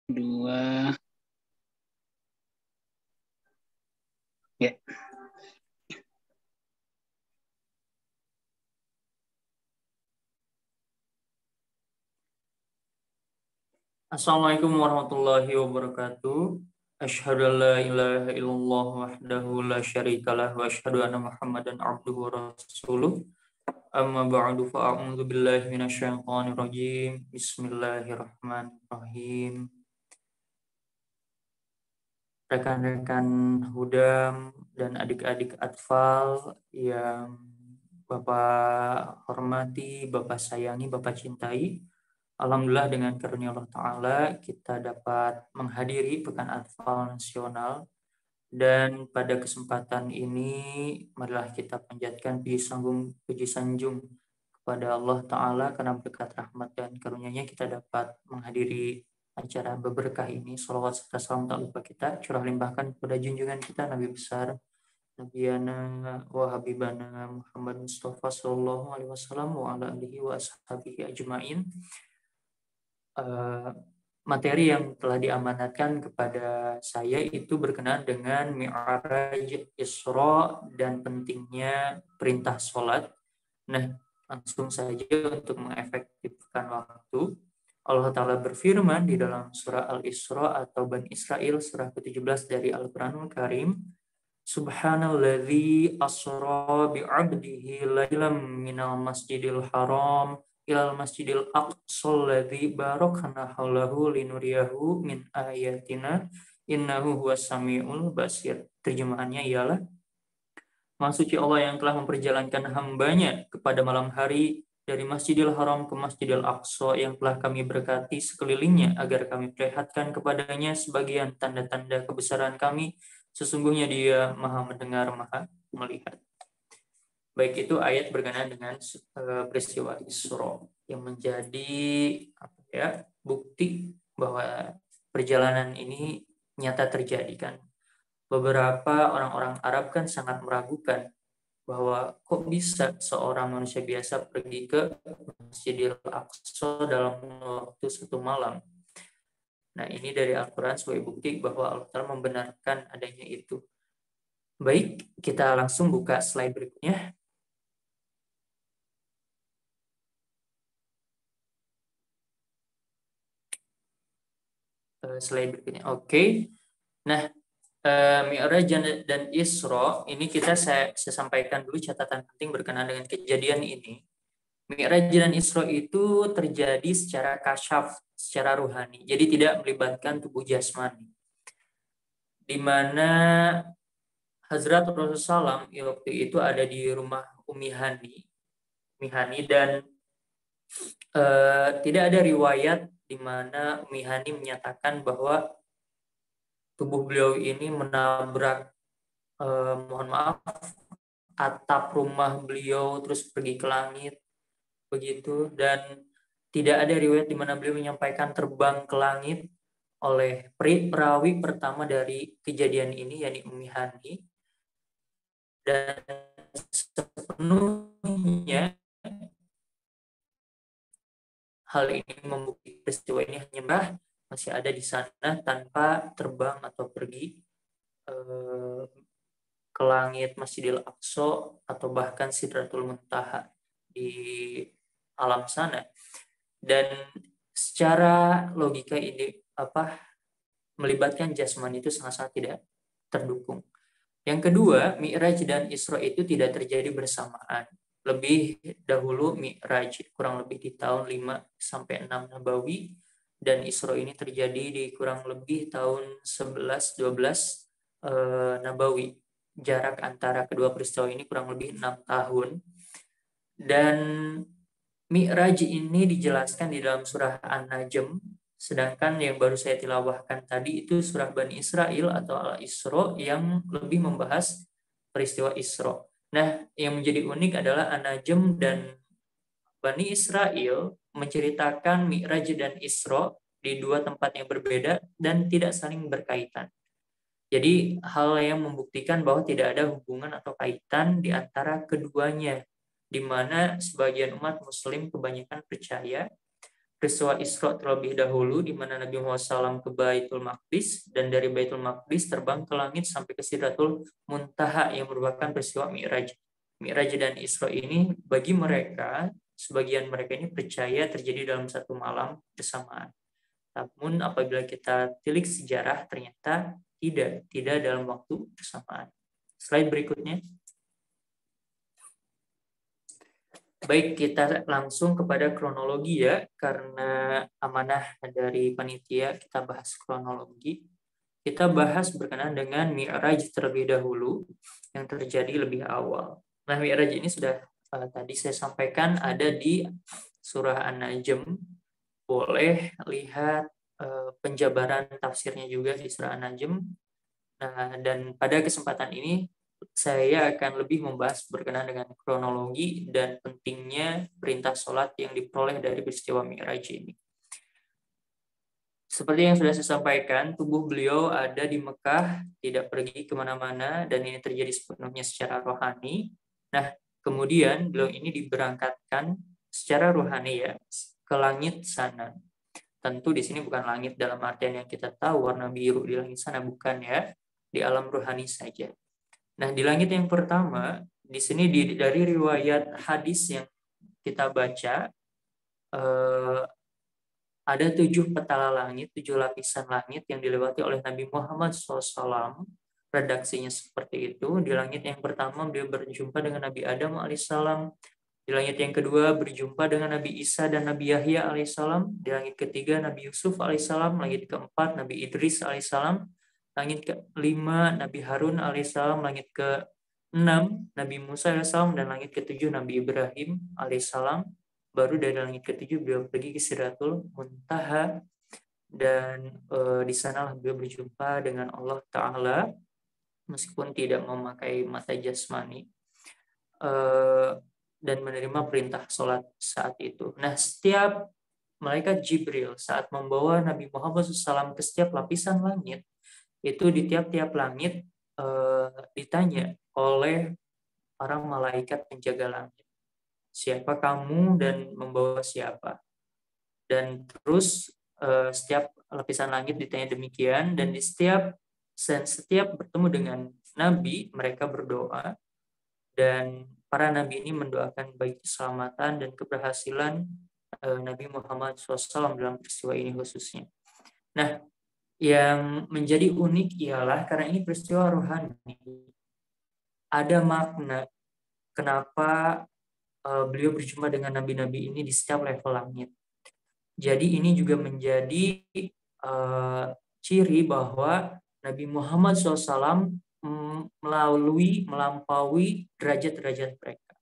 Dua. Ya. Assalamualaikum warahmatullahi wabarakatuh. Asyhadu an la ilaha illallah wahdahu la syarikalah wa asyhadu anna Muhammadan abduhu wa rasuluh. Amma ba'du fa a'udzu billahi minasyaitonir rajim. Bismillahirrahmanirrahim. Rekan-rekan Hudam dan adik-adik Atfal yang Bapak hormati, Bapak sayangi, Bapak cintai. Alhamdulillah dengan karunia Allah Ta'ala kita dapat menghadiri Pekan Atfal Nasional, dan pada kesempatan ini marilah kita panjatkan puji sanjung kepada Allah Ta'ala karena berkat rahmat dan karunia-Nya kita dapat menghadiri acara berberkah ini. Shalawat serta salam tak lupa kita curah limpahkan kepada junjungan kita Nabi besar Nabiyana wa Habibana Muhammad Mustafa Sallallahu Alaihi Wasallam wa ala alihi wa ashabihi ajma'in. Materi yang telah diamanatkan kepada saya itu berkenaan dengan Mi'raj, Isra, dan pentingnya perintah sholat. Nah, langsung saja untuk mengefektifkan waktu. Allah Ta'ala berfirman di dalam surah Al-Isra atau Bani Israel, surah ke-17 dari Al-Quranul Karim, Subhanalladzi asra bi'abdihi laylam minal masjidil haram ilal masjidil aqsa alladzi barakna haulahu linuriyahu min ayatina innahu huwas samiul basir. Terjemahannya ialah, Maha suci Allah yang telah memperjalankan hambanya kepada malam hari dari Masjidil Haram ke Masjidil Aqsa yang telah kami berkati sekelilingnya agar kami perlihatkan kepadanya sebagian tanda-tanda kebesaran kami. Sesungguhnya Dia Maha mendengar, Maha melihat. Baik, itu ayat berkenaan dengan peristiwa Isra yang menjadi bukti bahwa perjalanan ini nyata terjadi kan. Beberapa orang-orang Arab kan sangat meragukan bahwa kok bisa seorang manusia biasa pergi ke Masjidil Aqsa dalam waktu satu malam. Nah, ini dari Al-Quran sebagai bukti bahwa Allah Ta'ala membenarkan adanya itu. Baik, kita langsung buka slide berikutnya. Slide berikutnya. Oke. Nah, Mi'raj dan Isra ini saya sampaikan dulu catatan penting berkenaan dengan kejadian ini. Mi'raj dan Isra itu terjadi secara kasyaf, secara ruhani. Jadi tidak melibatkan tubuh jasmani. Di mana Hazrat Rasulullah SAW waktu itu ada di rumah Ummi Hani dan tidak ada riwayat di mana Ummi Hani menyatakan bahwa tubuh beliau ini menabrak mohon maaf atap rumah beliau terus pergi ke langit begitu, dan tidak ada riwayat di mana beliau menyampaikan terbang ke langit oleh perawi pertama dari kejadian ini, yakni Ummi Hani. Dan sepenuhnya hal ini membuktikan peristiwa ini hanya masih ada di sana tanpa terbang atau pergi ke langit Masjidil Aqsa atau bahkan Sidratul Muntaha di alam sana. Dan secara logika ini melibatkan jasmani itu sangat-sangat tidak terdukung. Yang kedua, Mi'raj dan Isra itu tidak terjadi bersamaan. Lebih dahulu Mi'raj kurang lebih di tahun 5-6 Nabawi, dan Isra ini terjadi di kurang lebih tahun 11-12 Nabawi. Jarak antara kedua peristiwa ini kurang lebih 6 tahun. Dan Mi'raj ini dijelaskan di dalam surah An-Najm, sedangkan yang baru saya tilawahkan tadi itu surah Bani Israel atau Al-Isra yang lebih membahas peristiwa Isra. Nah, yang menjadi unik adalah An-Najm dan Bani Israel menceritakan Mi'raj dan Isra di dua tempat yang berbeda dan tidak saling berkaitan. Jadi hal yang membuktikan bahwa tidak ada hubungan atau kaitan di antara keduanya, di mana sebagian umat muslim kebanyakan percaya peristiwa Isra terlebih dahulu, di mana Nabi Muhammad SAW ke Baitul Maqdis, dan dari Baitul Maqdis terbang ke langit sampai ke Sidratul Muntaha yang merupakan peristiwa Mi'raj. Mi'raj dan Isra ini bagi mereka, sebagian mereka ini percaya terjadi dalam satu malam bersamaan. Namun apabila kita tilik sejarah, ternyata tidak dalam waktu bersamaan. Slide berikutnya. Baik, kita langsung kepada kronologi ya, karena amanah dari panitia kita bahas kronologi. Kita bahas berkenaan dengan Mi'raj terlebih dahulu, yang terjadi lebih awal. Nah, Mi'raj ini sudah tadi saya sampaikan ada di surah An-Najm. Boleh lihat penjabaran tafsirnya juga di surah An-Najm. Nah, dan pada kesempatan ini saya akan lebih membahas berkenaan dengan kronologi dan pentingnya perintah sholat yang diperoleh dari peristiwa Mi'raj ini. Seperti yang sudah saya sampaikan, tubuh beliau ada di Mekah, tidak pergi kemana-mana, dan ini terjadi sepenuhnya secara rohani. Nah, kemudian beliau ini diberangkatkan secara rohani ya ke langit sana. Tentu di sini bukan langit dalam artian yang kita tahu warna biru di langit sana, bukan ya, di alam rohani saja. Nah, di langit yang pertama, di sini dari riwayat hadis yang kita baca, ada 7 petala langit, 7 lapisan langit yang dilewati oleh Nabi Muhammad SAW. Redaksinya seperti itu. Di langit yang pertama, beliau berjumpa dengan Nabi Adam alaihissalam. Di langit yang kedua, berjumpa dengan Nabi Isa dan Nabi Yahya alaihissalam. Di langit ketiga, Nabi Yusuf alaihissalam. Langit keempat, Nabi Idris alaihissalam. Langit kelima, Nabi Harun alaihissalam. Langit ke-6, Nabi Musa alaihissalam. Dan langit ke-7, Nabi Ibrahim alaihissalam. Baru dari langit ke-7 beliau pergi ke Sidratul Muntaha, dan di sanalah beliau berjumpa dengan Allah Ta'ala meskipun tidak memakai mata jasmani, dan menerima perintah sholat saat itu. Nah, setiap malaikat Jibril saat membawa Nabi Muhammad SAW ke setiap lapisan langit, itu di tiap-tiap langit ditanya oleh para malaikat penjaga langit, siapa kamu dan membawa siapa? Dan terus setiap lapisan langit ditanya demikian, dan di setiap bertemu dengan Nabi, mereka berdoa, dan para Nabi ini mendoakan baik keselamatan dan keberhasilan Nabi Muhammad SAW dalam peristiwa ini khususnya. Nah, yang menjadi unik ialah karena ini peristiwa rohani, ada makna kenapa beliau berjumpa dengan nabi-nabi ini di setiap level langit. Jadi ini juga menjadi ciri bahwa Nabi Muhammad SAW melampaui derajat-derajat mereka.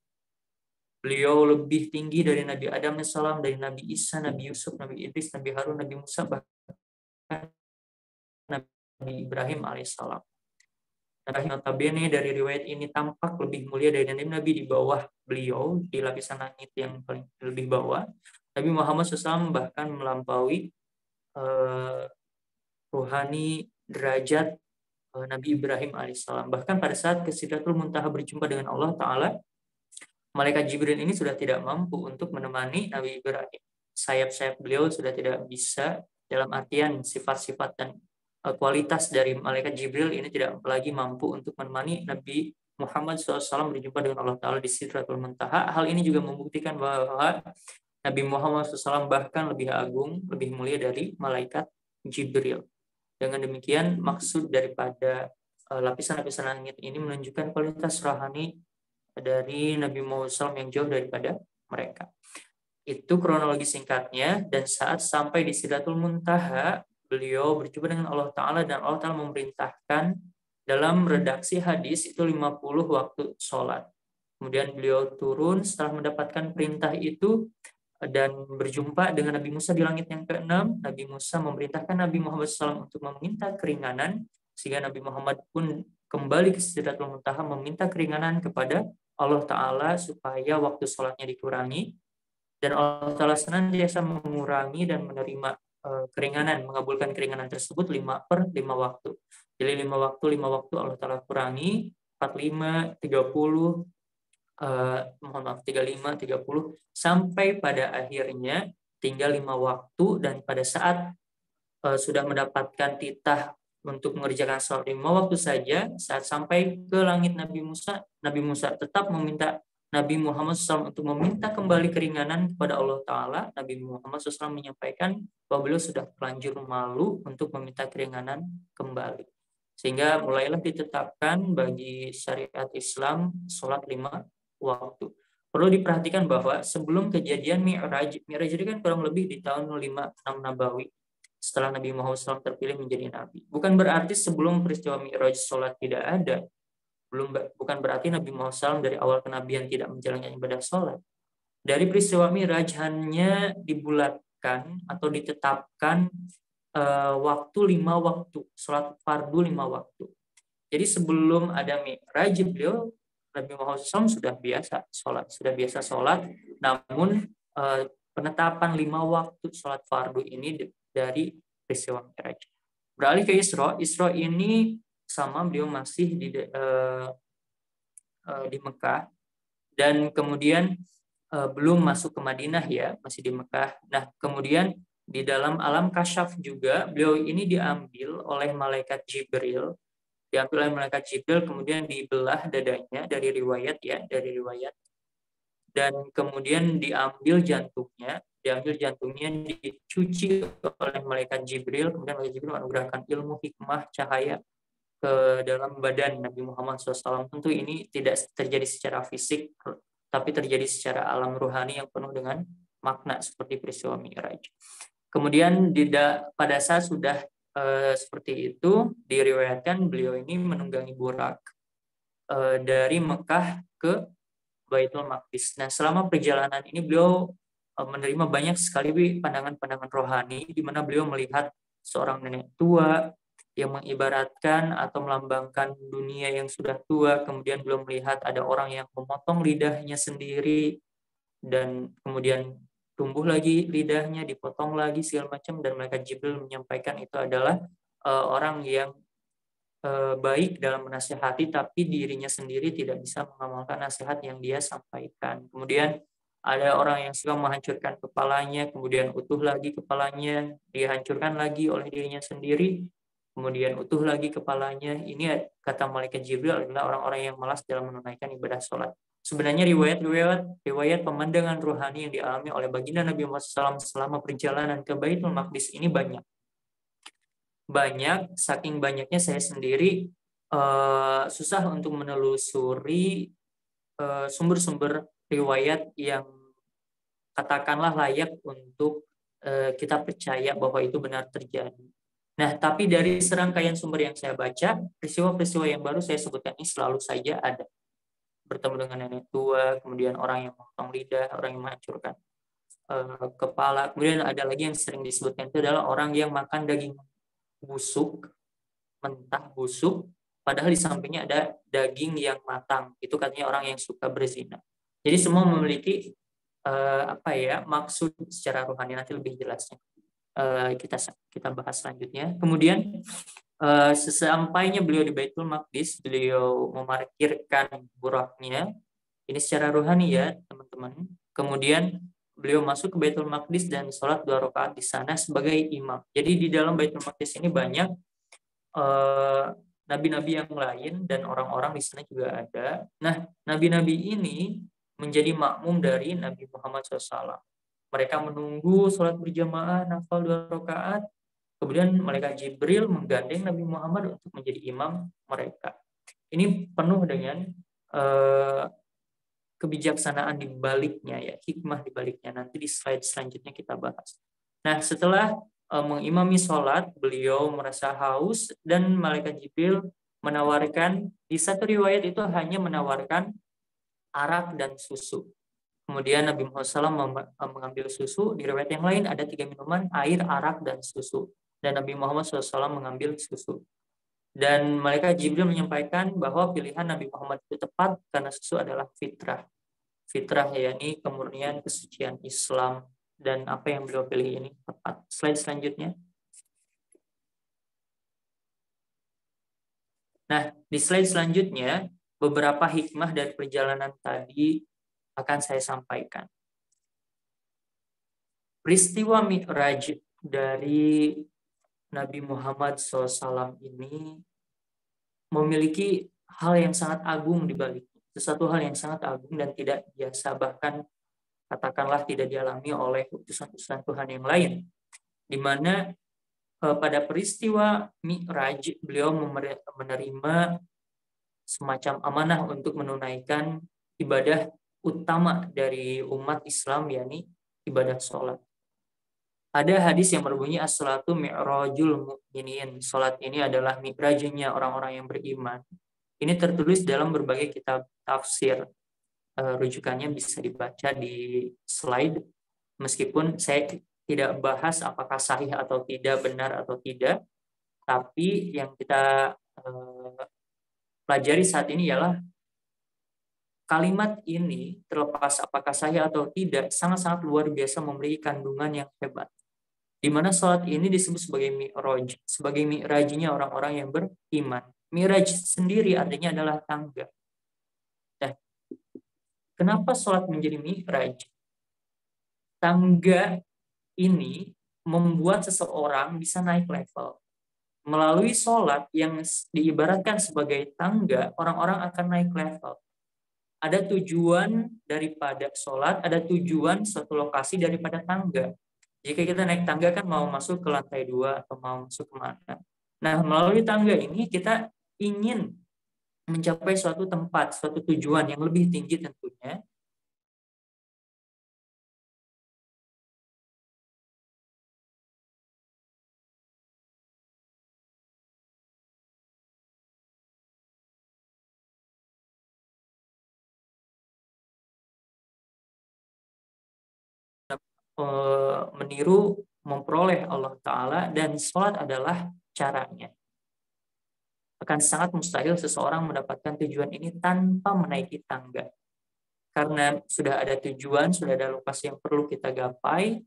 Beliau lebih tinggi dari Nabi Adam AS, dari Nabi Isa, Nabi Yusuf, Nabi Idris, Nabi Harun, Nabi Musa, bahkan Nabi Ibrahim alaihissalam. Dan notabene dari riwayat ini tampak lebih mulia dari Nabi di bawah beliau, di lapisan langit yang paling lebih bawah. Nabi Muhammad SAW bahkan melampaui rohani derajat Nabi Ibrahim alaihissalam. Bahkan pada saat ke Sidratul Muntaha berjumpa dengan Allah Ta'ala, malaikat Jibril ini sudah tidak mampu untuk menemani Nabi Ibrahim. Sayap-sayap beliau sudah tidak bisa, dalam artian sifat-sifat dan kualitas dari malaikat Jibril ini tidak lagi mampu untuk menemani Nabi Muhammad SAW berjumpa dengan Allah Ta'ala di Sidratul Muntaha. Hal ini juga membuktikan bahwa Nabi Muhammad SAW bahkan lebih agung, lebih mulia dari malaikat Jibril. Dengan demikian, maksud daripada lapisan-lapisan langit ini menunjukkan kualitas rohani dari Nabi Muhammad SAW yang jauh daripada mereka. Itu kronologi singkatnya, dan saat sampai di Sidratul Muntaha, beliau berjumpa dengan Allah Ta'ala, dan Allah Ta'ala memerintahkan dalam redaksi hadis itu 50 waktu sholat. Kemudian beliau turun setelah mendapatkan perintah itu dan berjumpa dengan Nabi Musa di langit yang ke-6. Nabi Musa memerintahkan Nabi Muhammad SAW untuk meminta keringanan, sehingga Nabi Muhammad pun kembali ke Sidratul Muntaha meminta keringanan kepada Allah Ta'ala supaya waktu sholatnya dikurangi, dan Allah Ta'ala senantiasa mengurangi dan menerima keringanan, mengabulkan keringanan tersebut 5/5 waktu. Jadi 5 waktu Allah Ta'ala kurangi, 45, 30, 35, 30, sampai pada akhirnya tinggal 5 waktu, dan pada saat sudah mendapatkan titah untuk mengerjakan sholat 5 waktu saja, saat sampai ke langit Nabi Musa tetap meminta Nabi Muhammad SAW untuk meminta kembali keringanan kepada Allah Ta'ala. Nabi Muhammad SAW menyampaikan bahwa beliau sudah terlanjur malu untuk meminta keringanan kembali. Sehingga mulailah ditetapkan bagi syariat Islam sholat 5 waktu. Perlu diperhatikan bahwa sebelum kejadian Mi'raj itu kan kurang lebih di tahun 56 Nabawi, setelah Nabi Muhammad SAW terpilih menjadi Nabi. Bukan berarti sebelum peristiwa Mi'raj sholat tidak ada. Bukan berarti Nabi Muhammad SAW dari awal kenabian tidak menjalankan ibadah sholat. Dari peristiwa Mi'raj hanya dibulatkan atau ditetapkan waktu 5 waktu, sholat fardu 5 waktu. Jadi sebelum ada Mi'raj, Nabi Muhammad SAW sudah biasa sholat, namun penetapan 5 waktu sholat fardu ini dari peristiwa Mi'raj. Beralih ke Isra ini sama, beliau masih di Mekah, dan kemudian belum masuk ke Madinah ya, masih di Mekah. Nah, kemudian di dalam alam kasyaf juga beliau ini diambil oleh malaikat Jibril, kemudian dibelah dadanya dari riwayat, dan kemudian diambil jantungnya dicuci oleh malaikat Jibril, kemudian malaikat Jibril menganugerahkan ilmu, hikmah, cahaya ke dalam badan Nabi Muhammad SAW. Tentu ini tidak terjadi secara fisik, tapi terjadi secara alam ruhani yang penuh dengan makna seperti peristiwa Mi'raj. Kemudian pada saat sudah seperti itu, diriwayatkan beliau ini menunggangi burak dari Mekah ke Baitul Maqdis. Nah, selama perjalanan ini beliau menerima banyak sekali pandangan-pandangan rohani, di mana beliau melihat seorang nenek tua yang mengibaratkan atau melambangkan dunia yang sudah tua. Kemudian beliau melihat ada orang yang memotong lidahnya sendiri, dan kemudian tumbuh lagi lidahnya, dipotong lagi segala macam, dan malaikat Jibril menyampaikan itu adalah orang yang baik dalam menasihati, tapi dirinya sendiri tidak bisa mengamalkan nasihat yang dia sampaikan. Kemudian ada orang yang suka menghancurkan kepalanya, kemudian utuh lagi kepalanya, dihancurkan lagi oleh dirinya sendiri, kemudian utuh lagi kepalanya. Ini kata malaikat Jibril adalah orang-orang yang malas dalam menunaikan ibadah sholat. Sebenarnya riwayat pemandangan rohani yang dialami oleh baginda Nabi Muhammad SAW selama perjalanan ke Baitul Maqdis ini banyak. Saking banyaknya saya sendiri susah untuk menelusuri sumber-sumber riwayat yang katakanlah layak untuk kita percaya bahwa itu benar terjadi. Nah, tapi dari serangkaian sumber yang saya baca, peristiwa-peristiwa yang baru saya sebutkan ini selalu saja ada. Bertemu dengan nenek tua, kemudian orang yang memotong lidah, orang yang menghancurkan kepala. Kemudian ada lagi yang sering disebutkan, itu adalah orang yang makan daging busuk, mentah busuk, padahal di sampingnya ada daging yang matang. Itu katanya orang yang suka berzina. Jadi semua memiliki maksud secara rohani. Nanti lebih jelasnya kita bahas selanjutnya. Kemudian sesampainya beliau di Baitul Maqdis, beliau memarkirkan buraknya. Ini secara rohani ya, teman-teman. Kemudian beliau masuk ke Baitul Maqdis dan sholat 2 rakaat di sana sebagai imam. Jadi di dalam Baitul Maqdis ini banyak nabi-nabi yang lain dan orang-orang di sana juga ada. Nah, nabi-nabi ini menjadi makmum dari Nabi Muhammad SAW. Mereka menunggu sholat berjamaah nafal 2 rakaat. Kemudian malaikat Jibril menggandeng Nabi Muhammad untuk menjadi imam mereka. Ini penuh dengan kebijaksanaan di baliknya ya, hikmah di baliknya. Nanti di slide selanjutnya kita bahas. Nah, setelah mengimami sholat, beliau merasa haus dan malaikat Jibril menawarkan, di satu riwayat itu hanya menawarkan arak dan susu. Kemudian Nabi Muhammad SAW mengambil susu. Di riwayat yang lain ada 3 minuman, air, arak, dan susu. Dan Nabi Muhammad SAW mengambil susu. Dan malaikat Jibril menyampaikan bahwa pilihan Nabi Muhammad itu tepat karena susu adalah fitrah. Fitrah yakni kemurnian kesucian Islam. Dan apa yang beliau pilih ini tepat. Slide selanjutnya. Nah, di slide selanjutnya, beberapa hikmah dari perjalanan tadi akan saya sampaikan. peristiwa Mi'raj dari Nabi Muhammad SAW ini memiliki hal yang sangat agung di baliknya. Sesuatu hal yang sangat agung dan tidak biasa, bahkan katakanlah tidak dialami oleh utusan-utusan Tuhan yang lain. Di mana pada peristiwa Mi'raj beliau menerima semacam amanah untuk menunaikan ibadah utama dari umat Islam, yakni ibadah sholat. Ada hadis yang berbunyi as-salatu mi'rajul mu'minin. Salat ini adalah mi'rajnya orang-orang yang beriman. Ini tertulis dalam berbagai kitab tafsir. Rujukannya bisa dibaca di slide. Meskipun saya tidak bahas apakah sahih atau tidak, benar atau tidak, tapi yang kita pelajari saat ini ialah kalimat ini, terlepas apakah sahih atau tidak, sangat-sangat luar biasa, memiliki kandungan yang hebat. Di mana sholat ini disebut sebagai mi'raj, sebagai mi'rajnya orang-orang yang beriman. Mi'raj sendiri artinya adalah tangga. Nah, kenapa sholat menjadi mi'raj? Tangga ini membuat seseorang bisa naik level. Melalui sholat yang diibaratkan sebagai tangga, orang-orang akan naik level. Ada tujuan daripada sholat, ada tujuan suatu lokasi daripada tangga. Jika kita naik tangga kan mau masuk ke lantai 2 atau mau masuk kemana. Nah, melalui tangga ini kita ingin mencapai suatu tempat, suatu tujuan yang lebih tinggi tentunya. Meniru, memperoleh Allah Ta'ala, dan sholat adalah caranya. Akan sangat mustahil seseorang mendapatkan tujuan ini tanpa menaiki tangga. Karena sudah ada tujuan, sudah ada lokasi yang perlu kita gapai,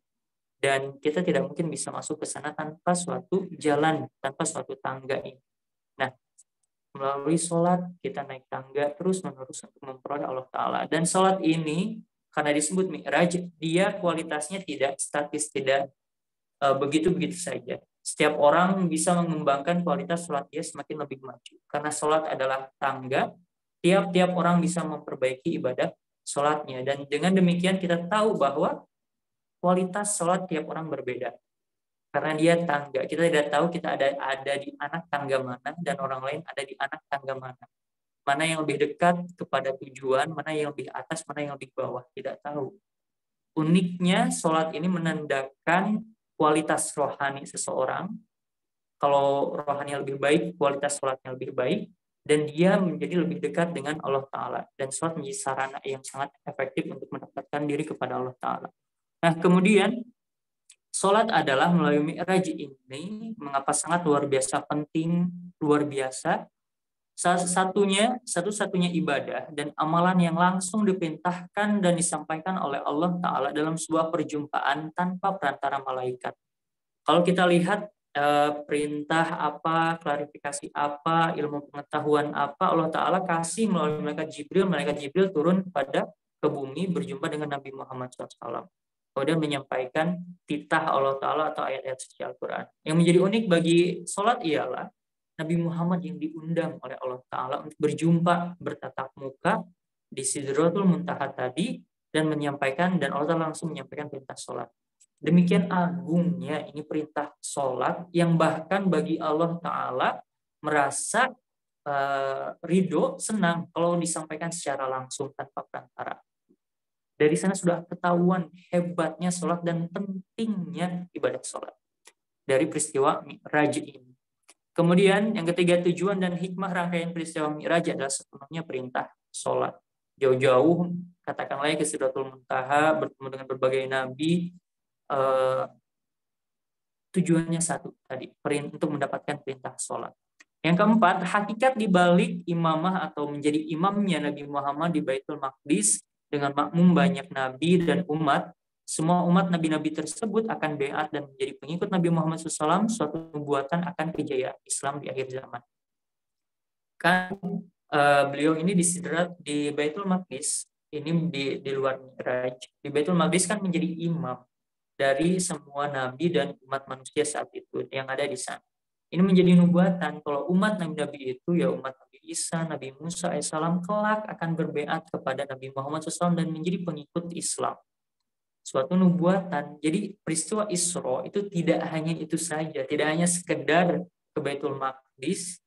dan kita tidak mungkin bisa masuk ke sana tanpa suatu jalan, tanpa suatu tangga ini. Nah, melalui sholat kita naik tangga terus-menerus untuk memperoleh Allah Ta'ala. Dan sholat ini, karena disebut mi'raj, dia kualitasnya tidak statis, tidak begitu-begitu saja. Setiap orang bisa mengembangkan kualitas sholat dia semakin lebih maju. Karena sholat adalah tangga, tiap-tiap orang bisa memperbaiki ibadah sholatnya. Dan dengan demikian kita tahu bahwa kualitas sholat tiap orang berbeda. Karena dia tangga. Kita tidak tahu kita ada di anak tangga mana, dan orang lain ada di anak tangga mana. Mana yang lebih dekat kepada tujuan, mana yang lebih atas, mana yang lebih bawah. Tidak tahu. Uniknya, sholat ini menandakan kualitas rohani seseorang. Kalau rohani lebih baik, kualitas sholatnya lebih baik, dan dia menjadi lebih dekat dengan Allah Ta'ala. Dan sholat menjadi sarana yang sangat efektif untuk mendekatkan diri kepada Allah Ta'ala. Nah, kemudian, sholat adalah melalui mi'raj ini, mengapa sangat luar biasa penting, luar biasa, satu-satunya ibadah dan amalan yang langsung diperintahkan dan disampaikan oleh Allah Ta'ala dalam sebuah perjumpaan tanpa perantara malaikat. Kalau kita lihat perintah apa, klarifikasi apa, ilmu pengetahuan apa, Allah Ta'ala kasih melalui malaikat Jibril turun ke bumi berjumpa dengan Nabi Muhammad SAW. Kemudian menyampaikan titah Allah Ta'ala atau ayat-ayat suci Al-Quran. Yang menjadi unik bagi sholat ialah Nabi Muhammad yang diundang oleh Allah Ta'ala untuk berjumpa, bertatap muka di Sidratul Muntaha tadi, dan Allah Ta'ala langsung menyampaikan perintah sholat. Demikian agungnya ini perintah sholat, yang bahkan bagi Allah Ta'ala merasa ridho, senang kalau disampaikan secara langsung tanpa perantara. Dari sana sudah ketahuan hebatnya sholat dan pentingnya ibadah sholat dari peristiwa Mi'raj ini. Kemudian yang ketiga, tujuan dan hikmah rangkaian peristiwa Mi'raj adalah sepenuhnya perintah sholat. Jauh-jauh, katakanlah ke Sidratul Muntaha, bertemu dengan berbagai nabi, tujuannya satu tadi, untuk mendapatkan perintah sholat. Yang keempat, hakikat dibalik imamah atau menjadi imamnya Nabi Muhammad di Baitul Maqdis dengan makmum banyak nabi dan umat. Semua umat nabi-nabi tersebut akan beat dan menjadi pengikut Nabi Muhammad SAW, suatu nubuatan akan kejayaan Islam di akhir zaman. Kan beliau ini di Baitul Maqdis, ini di luar Mi'raj. Di Baitul Maqdis kan menjadi imam. dari semua nabi dan umat manusia saat itu yang ada di sana. Ini menjadi nubuatan kalau umat nabi-nabi itu ya umat Nabi Isa, Nabi Musa alaihissalam kelak akan berbeat kepada Nabi Muhammad SAW dan menjadi pengikut Islam. Suatu nubuatan. Jadi peristiwa Isra itu tidak hanya itu saja, tidak hanya sekedar ke Baitul Maqdis,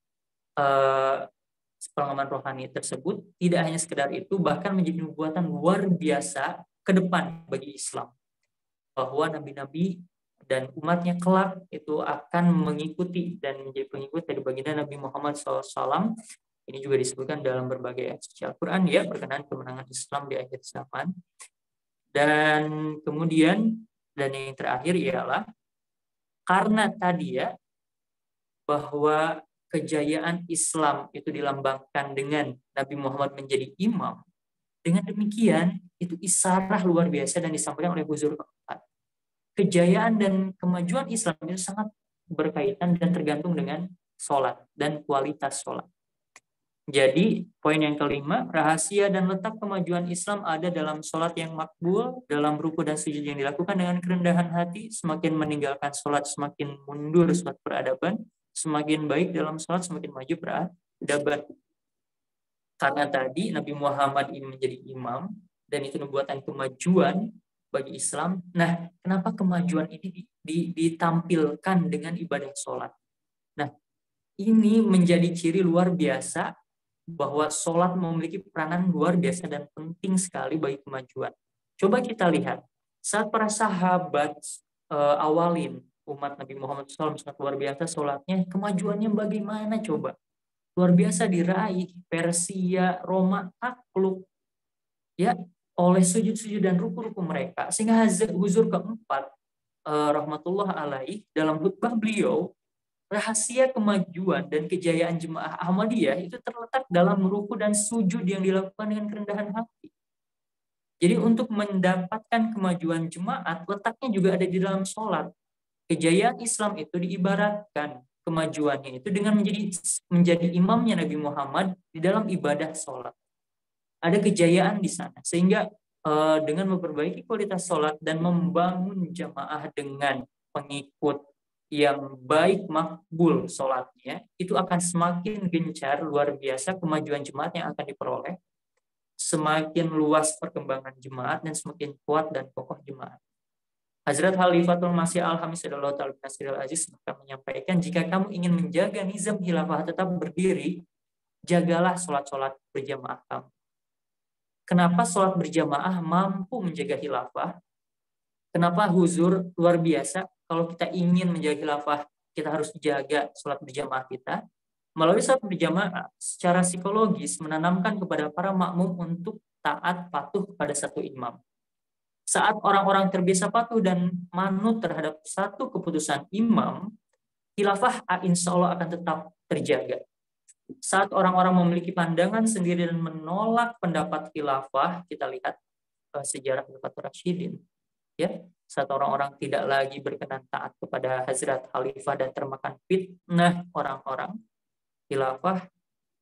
pengalaman rohani tersebut, tidak hanya sekedar itu, bahkan menjadi nubuatan luar biasa ke depan bagi Islam. Bahwa nabi-nabi dan umatnya kelak itu akan mengikuti dan menjadi pengikut dari baginda Nabi Muhammad SAW. Ini juga disebutkan dalam berbagai ayat suci Al-Quran ya, berkenaan kemenangan Islam di akhir zaman. Dan kemudian, dan yang terakhir ialah karena tadi ya, bahwa kejayaan Islam itu dilambangkan dengan Nabi Muhammad menjadi imam. Dengan demikian, itu isarah luar biasa dan disampaikan oleh Huzur keempat. Kejayaan dan kemajuan Islam itu sangat berkaitan dan tergantung dengan sholat dan kualitas sholat. Jadi, poin yang kelima, rahasia dan letak kemajuan Islam ada dalam sholat yang makbul, dalam ruku dan sujud yang dilakukan dengan kerendahan hati, semakin meninggalkan sholat, semakin mundur sholat peradaban, semakin baik dalam sholat, semakin maju peradaban. Karena tadi Nabi Muhammad ini menjadi imam, dan itu nubuatan kemajuan bagi Islam. Nah, kenapa kemajuan ini ditampilkan dengan ibadah sholat? Nah, ini menjadi ciri luar biasa bahwa sholat memiliki peranan luar biasa dan penting sekali bagi kemajuan. Coba kita lihat, saat para sahabat awalin umat Nabi Muhammad SAW sangat luar biasa sholatnya, kemajuannya bagaimana coba? Luar biasa diraih, Persia, Roma takluk ya oleh sujud-sujud dan ruku-ruku mereka, sehingga Huzur keempat rahmatullah alaih dalam khutbah beliau, rahasia kemajuan dan kejayaan jemaah Ahmadiyah itu terletak dalam ruku dan sujud yang dilakukan dengan kerendahan hati. Jadi untuk mendapatkan kemajuan jemaat, letaknya juga ada di dalam sholat. Kejayaan Islam itu diibaratkan kemajuannya itu dengan menjadi imamnya Nabi Muhammad di dalam ibadah sholat. Ada kejayaan di sana, sehingga dengan memperbaiki kualitas sholat dan membangun jamaah dengan pengikut yang baik makbul sholatnya, itu akan semakin gencar luar biasa kemajuan jemaat yang akan diperoleh, semakin luas perkembangan jemaat dan semakin kuat dan kokoh jemaat. Hazrat Khalifatul Masih Al-Hamis Sallallahu Alaihi Aziz menyampaikan, jika kamu ingin menjaga nizam khilafah tetap berdiri, jagalah sholat-sholat berjamaah kamu. Kenapa sholat berjamaah mampu menjaga khilafah? Kenapa Huzur luar biasa? Kalau kita ingin menjaga khilafah, kita harus jaga sholat berjamaah kita. Melalui sholat berjamaah, secara psikologis menanamkan kepada para makmum untuk taat patuh pada satu imam. Saat orang-orang terbiasa patuh dan manut terhadap satu keputusan imam, khilafah insya Allah akan tetap terjaga. Saat orang-orang memiliki pandangan sendiri dan menolak pendapat khilafah, kita lihat sejarah Khalifatul Rasyidin. Ya, saat orang-orang tidak lagi berkenan taat kepada Hazrat Khalifah dan termakan fitnah orang-orang, khilafah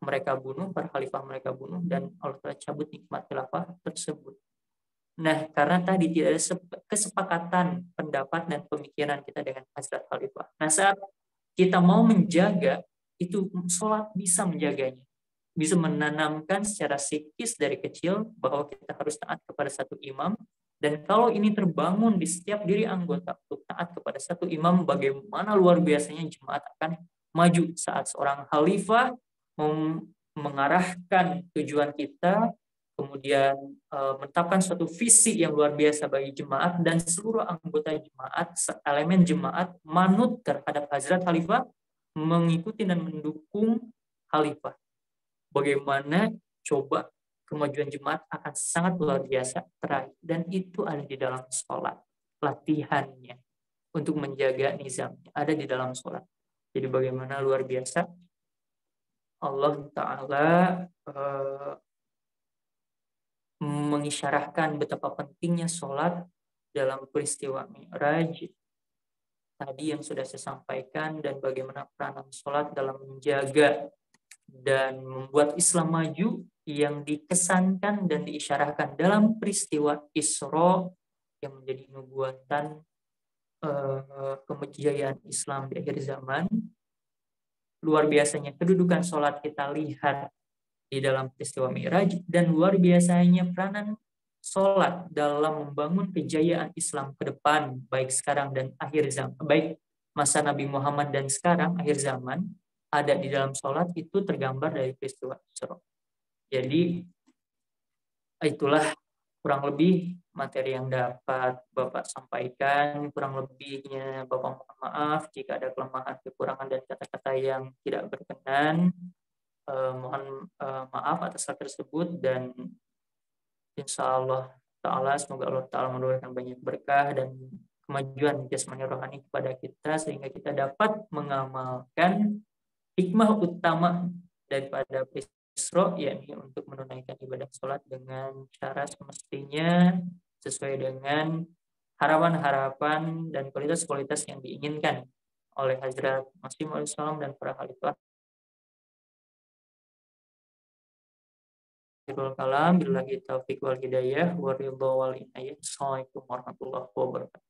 mereka bunuh, para khalifah mereka bunuh, dan Allah telah cabut nikmat khilafah tersebut. Nah, karena tadi tidak ada kesepakatan pendapat dan pemikiran kita dengan Hazrat Khalifah. Nah, saat kita mau menjaga, itu sholat bisa menjaganya. Bisa menanamkan secara psikis dari kecil bahwa kita harus taat kepada satu imam. Dan kalau ini terbangun di setiap diri anggota untuk taat kepada satu imam, bagaimana luar biasanya jemaat akan maju saat seorang khalifah mengarahkan tujuan kita, kemudian menetapkan suatu visi yang luar biasa bagi jemaat, dan seluruh anggota jemaat, elemen jemaat manut terhadap Hazrat Khalifah, mengikuti dan mendukung khalifah. Bagaimana coba kemajuan jemaat akan sangat luar biasa terakhir, dan itu ada di dalam sholat. Latihannya untuk menjaga nizamnya ada di dalam sholat. Jadi bagaimana luar biasa Allah Ta'ala mengisyarahkan betapa pentingnya sholat dalam peristiwa Mi'raj tadi yang sudah saya sampaikan, dan bagaimana peranan sholat dalam menjaga dan membuat Islam maju yang dikesankan dan diisyarahkan dalam peristiwa Isra yang menjadi nubuatan kejayaan Islam di akhir zaman, luar biasanya kedudukan sholat kita lihat di dalam peristiwa Mi'raj, dan luar biasanya peranan sholat dalam membangun kejayaan Islam ke depan, baik sekarang dan akhir zaman, baik masa Nabi Muhammad dan sekarang akhir zaman, ada di dalam sholat itu tergambar dari peristiwa Isra. Jadi itulah kurang lebih materi yang dapat Bapak sampaikan. Kurang lebihnya Bapak mohon maaf jika ada kelemahan, kekurangan, dan kata-kata yang tidak berkenan. Mohon maaf atas hal tersebut, dan insya Allah Ta'ala, semoga Allah Ta'ala memberikan banyak berkah dan kemajuan jasmani rohani kepada kita, sehingga kita dapat mengamalkan hikmah utama daripada Isra, yakni untuk menunaikan ibadah sholat dengan cara semestinya, sesuai dengan harapan-harapan dan kualitas-kualitas yang diinginkan oleh Hazrat Masih Maud dan para khalifah. Kalam billahi taufiq wal hidayah wa ridha wal inayah. Assalamualaikum warahmatullahi wabarakatuh.